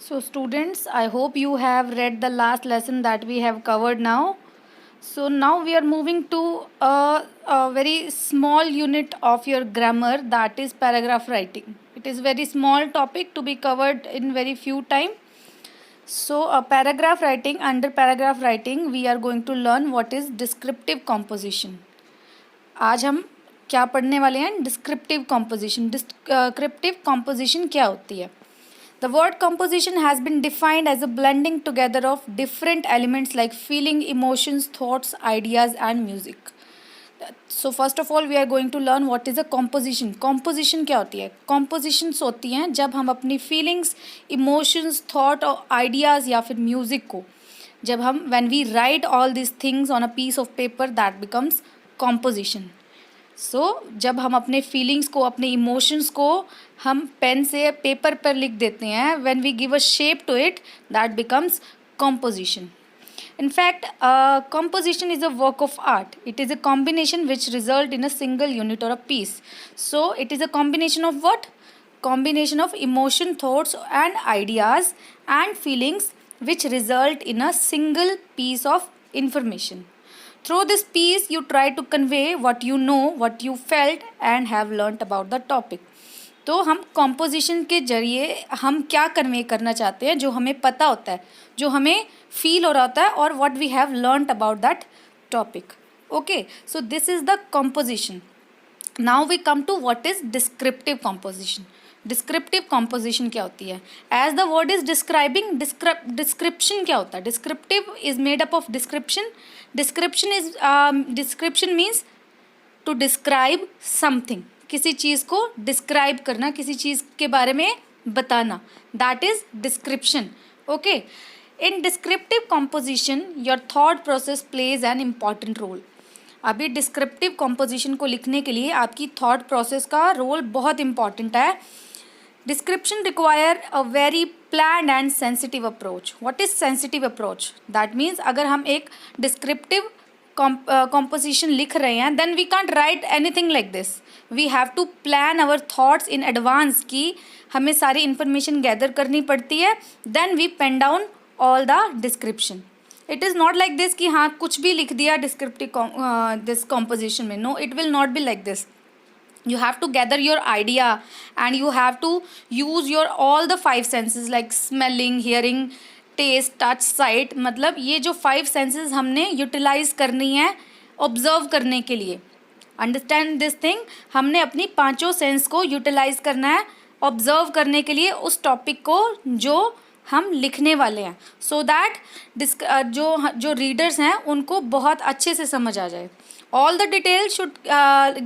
So students, I hope you have read the last lesson that we have covered now. So now we are moving to a very small unit of your grammar, that is paragraph writing. It is very small topic to be covered in very few time. So paragraph writing, under paragraph writing we are going to learn what is descriptive composition. आज हम क्या पढ़ने वाले हैं? Descriptive composition. Descriptive composition क्या होती है? The word composition has been defined as a blending together of different elements like feeling, emotions, thoughts, ideas and music. So first of all we are going to learn what is a composition. Composition क्या होती है? Compositions होती हैं जब हम अपनी feelings, emotions, thought और ideas या फिर music को जब हम when we write all these things on a piece of paper, that becomes composition. जब हम अपने फीलिंग्स को, अपने इमोशंस को हम पेन से पेपर पर लिख देते हैं, when we give a shape to it, that becomes composition. In fact, composition is a work of art. It is a combination which result in a single unit or a piece. So it is a combination of what? Combination of emotion, thoughts and ideas and feelings which result in a single piece of information. Through this piece you try to convey what you know, what you felt and have learnt about the topic. तो हम composition के जरिए हम क्या convey करना चाहते हैं, जो हमें पता होता है, जो हमें फील हो रहा होता है, और what we have learnt about that topic. Okay, so this is the composition. Now we come to what is descriptive composition. Descriptive composition क्या होती है? As the word is describing, description क्या होता है? Descriptive is made up of description. Description means to describe something, किसी चीज़ को describe करना, किसी चीज़ के बारे में बताना, that is description. Okay, in descriptive composition your thought process plays an important role. अभी डिस्क्रिप्टिव कॉम्पोजिशन को लिखने के लिए आपकी थॉट प्रोसेस का रोल बहुत इंपॉर्टेंट है. Description require a very planned and sensitive approach. What is sensitive approach? That means अगर हम एक descriptive composition लिख रहे हैं, then we can't write anything like this. We have to plan our thoughts in advance कि हमें सारी information gather करनी पड़ती है. Then we pen down all the description. It is not like this कि हाँ कुछ भी लिख दिया descriptive this composition में. No, it will not be like this. You have to gather your idea and you have to use your all the five senses like smelling, hearing, taste, touch, sight. मतलब ये जो five senses हमने utilize करनी है observe करने के लिए. Understand this thing, हमने अपनी पांचों sense को utilize करना है observe करने के लिए उस topic को जो हम लिखने वाले हैं, so that जो readers हैं उनको बहुत अच्छे से समझ आ जाए. All the details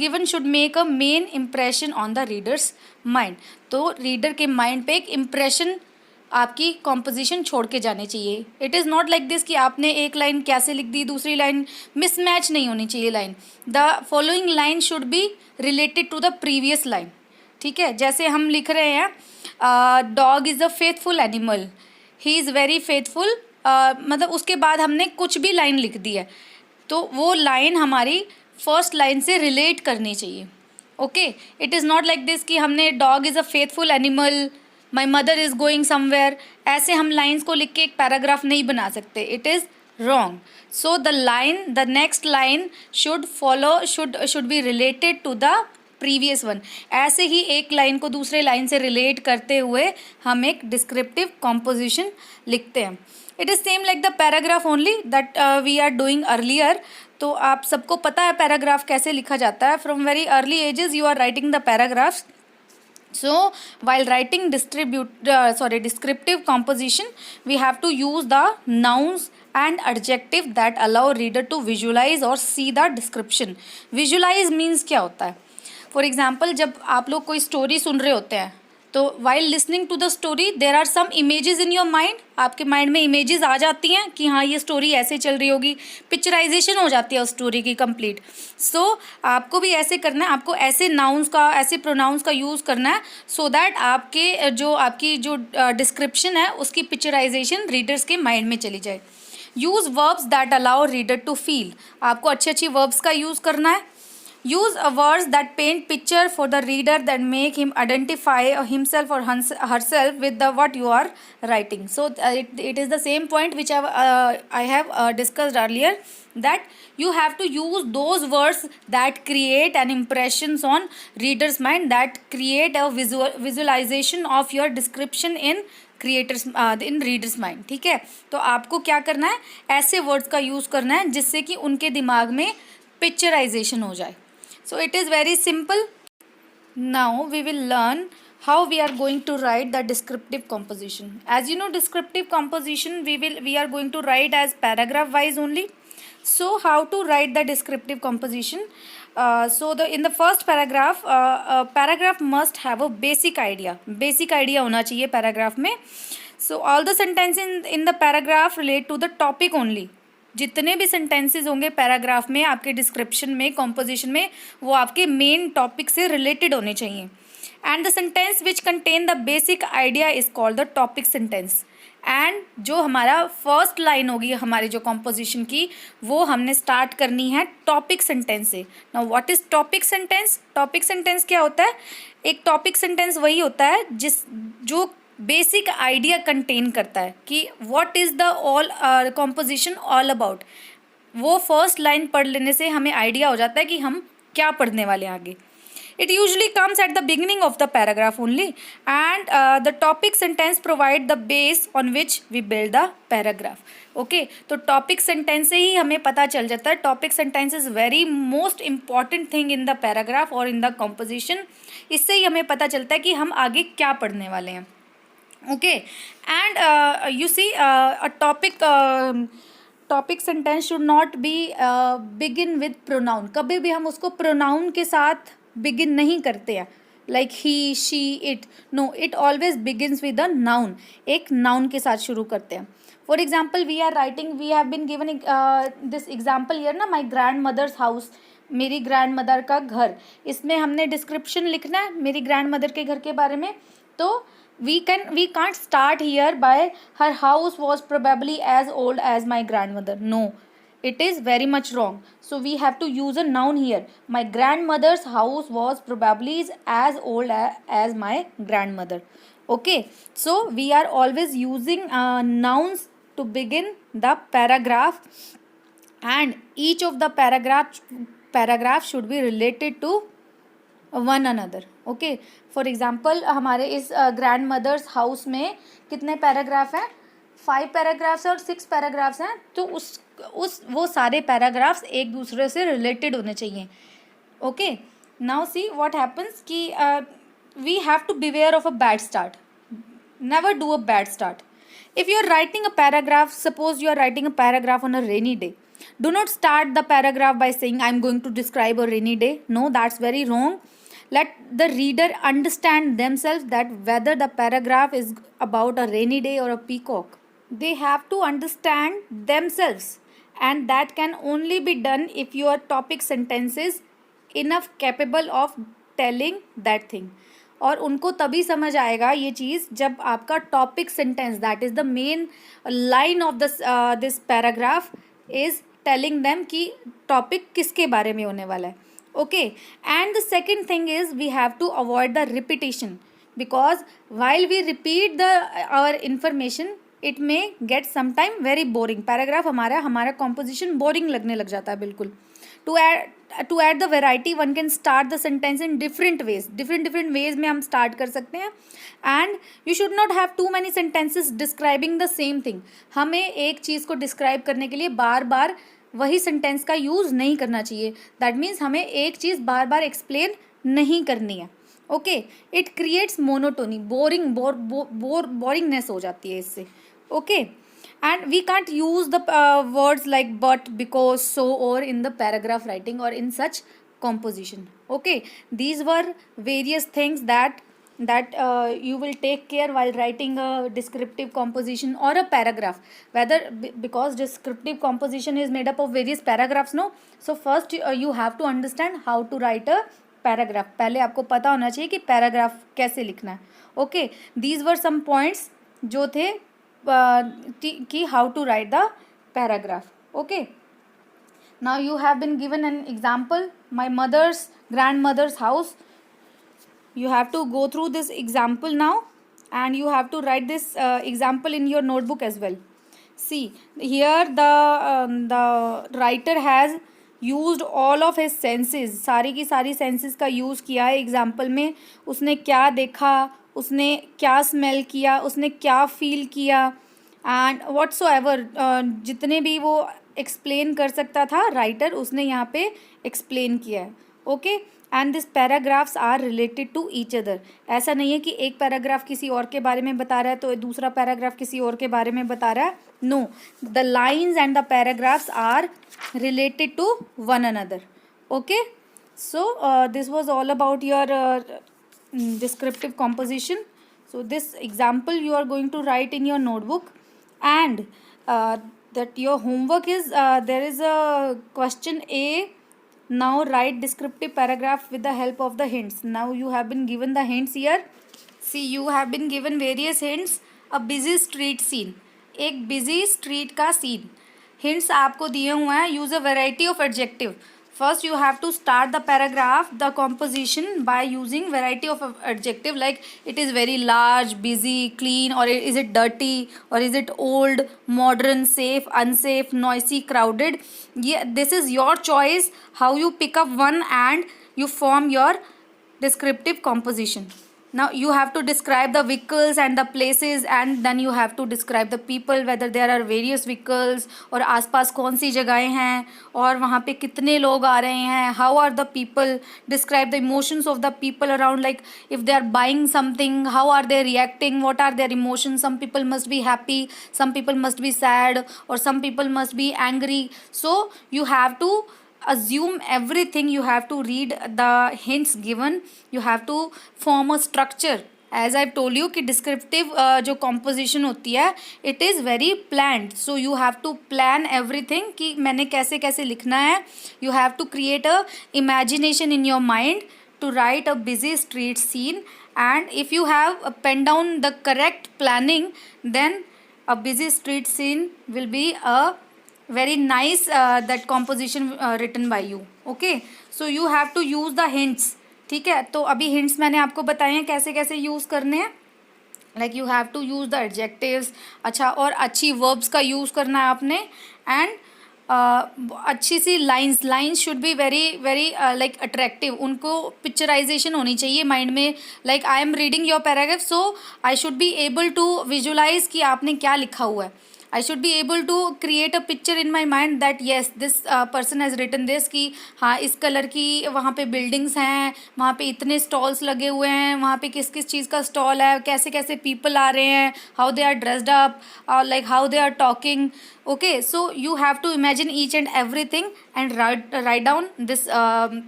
given should make a main impression on the reader's mind. तो reader के mind पे एक impression आपकी composition छोड़ के जाने चाहिए. It is not like this कि आपने एक line कैसे लिख दी, दूसरी line mismatch नहीं होनी चाहिए line. The following line should be related to the previous line. ठीक है, जैसे हम लिख रहे हैं dog is a faithful animal, he is very faithful, मतलब उसके बाद हमने कुछ भी line लिख दी है तो वो लाइन हमारी फर्स्ट लाइन से रिलेट करनी चाहिए. Okay, it is not like this कि हमने dog is a faithful animal, my mother is going somewhere, ऐसे हम लाइन्स को लिख के एक पैराग्राफ नहीं बना सकते. It is wrong. So the next line should be related to the previous one. ऐसे ही एक लाइन को दूसरे लाइन से रिलेट करते हुए हम एक डिस्क्रिप्टिव कॉम्पोजिशन लिखते हैं. It is same like the paragraph only that we are doing earlier. तो आप सबको पता है पैराग्राफ कैसे लिखा जाता है. From very early ages you are writing the paragraphs. So while writing descriptive composition, we have to use the nouns and adjective that allow reader to visualize or see the description. Visualize means क्या होता है? For example, जब आप लोग कोई story सुन रहे होते हैं तो while listening to the story there are some images in your mind. आपके माइंड में इमेजेस आ जाती हैं कि हाँ ये स्टोरी ऐसे चल रही होगी, पिक्चराइजेशन हो जाती है उस स्टोरी की कंप्लीट. सो आपको भी ऐसे करना है, आपको ऐसे नाउन्स का, ऐसे प्रोनाउंस का यूज़ करना है सो दैट आपकी जो डिस्क्रिप्शन है उसकी पिक्चराइजेशन रीडर्स के माइंड में चली जाए. Use verbs that allow reader to feel. आपको अच्छी वर्ब्स का यूज़ करना है. use words that paint picture for the reader that make him identify himself or herself with the what you are writing. So it is the same point which I have discussed earlier, that you have to use those words that create an impressions on reader's mind, that create a visualization of your description in creators in readers mind. ठीक है, तो आपको क्या करना है, ऐसे words का use करना है जिससे कि उनके दिमाग में पिक्चराइजेशन हो जाए. So it is very simple. Now we will learn how we are going to write the descriptive composition. As you know, descriptive composition we are going to write as paragraph wise only. So how to write the descriptive composition? In the first paragraph, paragraph must have a basic idea. Basic idea होना चाहिए paragraph में. So all the sentences in the paragraph relate to the topic only. जितने भी sentences होंगे paragraph में आपके description में composition में, वो आपके मेन टॉपिक से रिलेटेड होने चाहिए. And the sentence which contain the basic idea is called the topic sentence. And जो हमारा फर्स्ट लाइन होगी हमारी जो कॉम्पोजिशन की, वो हमने स्टार्ट करनी है टॉपिक सेंटेंस से. Now what is topic sentence? Topic sentence क्या होता है? एक टॉपिक सेंटेंस वही होता है जो बेसिक आइडिया कंटेन करता है कि what is the all composition all about. वो फर्स्ट लाइन पढ़ लेने से हमें आइडिया हो जाता है कि हम क्या पढ़ने वाले हैं आगे. It usually comes at the beginning of the paragraph only, and the topic sentence provide the base on which we build the paragraph. Okay, तो टॉपिक सेंटेंस से ही हमें पता चल जाता है. Topic sentence is very most important thing in the paragraph और in the composition. इससे ही हमें पता चलता है कि हम आगे क्या पढ़ने वाले हैं. Okay, and you see a topic sentence should not be begin with pronoun. कभी भी हम उसको pronoun के साथ begin नहीं करते हैं, like he, she, it. No, it always begins with a noun. एक noun के साथ शुरू करते हैं. For example, we are writing, we have been given this example here ना, my grandmother's house. मेरी ग्रैंड मदर का घर. इसमें हमने डिस्क्रिप्शन लिखना है मेरी ग्रैंड मदर के घर के बारे में. तो we can't start here by her house was probably as old as my grandmother. No, it is very much wrong. So we have to use a noun here. My grandmother's house was probably as old as my grandmother. Okay, so we are always using nouns to begin the paragraph, and each of the paragraph should be related to one another. Okay, for example हमारे इस grand mother's house में कितने paragraph हैं? 5 paragraphs और 6 paragraphs हैं. तो वो सारे पैराग्राफ्स एक दूसरे से रिलेटेड होने चाहिए. Okay, now see what happens कि we have to beware of a bad start. Never do a bad start. If you are writing a paragraph, suppose you are writing a paragraph on a rainy day, do not start the paragraph by saying I am going to describe a rainy day. No, that's very wrong. Let the reader understand themselves that whether the paragraph is about a rainy day or a peacock. They have to understand themselves, and that can only be done if your topic sentence is enough capable of telling that thing. और उनको तभी समझ आएगा ये चीज़ जब आपका topic sentence, that is the main line of this paragraph, is telling them कि टॉपिक किसके बारे में होने वाला है. Okay, and the second thing is we have to avoid the repetition, because while we repeat our information it may get sometime very boring. Paragraph हमारा composition boring लगने लग जाता है बिल्कुल. To add the variety one can start the sentence in different veg. Different ways में हम start कर सकते हैं. And you should not have too many sentences describing the same thing. हमें एक चीज़ को डिस्क्राइब करने के लिए बार बार वही सेंटेंस का यूज़ नहीं करना चाहिए. दैट मीन्स हमें एक चीज़ बार बार एक्सप्लेन नहीं करनी है. Okay, it creates monotony, boringness हो जाती है इससे. Okay, and we can't use the words like but, because, so, or in the paragraph writing or in such composition. Okay, these were various things that you will take care while writing a descriptive composition or a paragraph, whether because descriptive composition is made up of various paragraphs. No, so first you have to understand how to write a paragraph. पहले आपको पता होना चाहिए कि paragraph कैसे लिखना है. Okay, these were some points जो थे कि how to write the paragraph. Okay, Now you have been given an example, my mother's grandmother's house. You have to go through this example now, and you have to write this example in your notebook as well. See, here the writer has used all of his senses. सारी की सारी senses का use किया है example में. उसने क्या देखा, उसने क्या smell किया, उसने क्या feel किया, एंड whatsoever जितने भी वो एक्सप्लेन कर सकता था राइटर, उसने यहाँ पे एक्सप्लेन किया है. Okay, and this paragraphs are related to each other. ऐसा नहीं है कि एक पैराग्राफ किसी और के बारे में बता रहा है तो दूसरा पैराग्राफ किसी और के बारे में बता रहा है. No, the lines and the paragraphs are related to one another. Okay, so this was all about your descriptive composition. So this example you are going to write in your notebook, and that your homework is there is a question A. Now write descriptive paragraph with the help of the hints. Now you have been given the hints here. See, you have been given various hints. A busy street scene, एक busy street का scene. Hints आपको दिए हुए हैं. Use a variety of adjective. First you have to start the paragraph, the composition, by using variety of adjective, like it is very large, busy, clean, or is it dirty, or is it old, modern, safe, unsafe, noisy, crowded. Yeah, this is your choice how you pick up one and you form your descriptive composition. Now you have to describe the vehicles and the places, and then you have to describe the people, whether there are various vehicles, और आसपास कौन सी जगहें हैं और वहाँ पे कितने लोग आ रहे हैं. how are the people, describe the emotions of the people around, like if they are buying something, how are they reacting, what are their emotions. Some people must be happy, some people must be sad, or some people must be angry. So you have to assume everything. You have to read the hints given. You have to form a structure. As I've told you कि descriptive जो composition होती है, it is very planned. So you have to plan everything कि मैंने कैसे कैसे लिखना है. You have to create a imagination in your mind to write a busy street scene. And if you have penned down the correct planning, then a busy street scene will be a very nice that composition written by you. Okay, so you have to use the hints. ठीक है, तो अभी hints मैंने आपको बताए हैं कैसे कैसे यूज़ करने हैं. Like you have to use the adjectives. अच्छा, और अच्छी वर्ब्स का यूज़ करना है आपने. एंड अच्छी सी lines should be very very like attractive. उनको पिक्चराइजेशन होनी चाहिए माइंड में. Like I am reading your paragraph, so I should be able to visualize कि आपने क्या लिखा हुआ है. I should be able to create a picture in my mind that yes, this person has written this, कि हाँ इस colour की वहाँ पे बिल्डिंग्स हैं, वहाँ पे इतने स्टॉल्स लगे हुए हैं, वहाँ पे किस किस चीज़ का स्टॉल है, कैसे कैसे पीपल आ रहे हैं, how they are dressed up, like how they are talking. Okay, so you have to imagine each and everything and write down this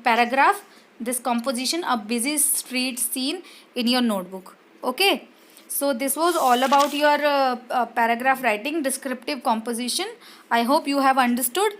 paragraph, this composition, a busy street scene, in your notebook. Okay. So this was all about your paragraph writing, descriptive composition. I hope you have understood.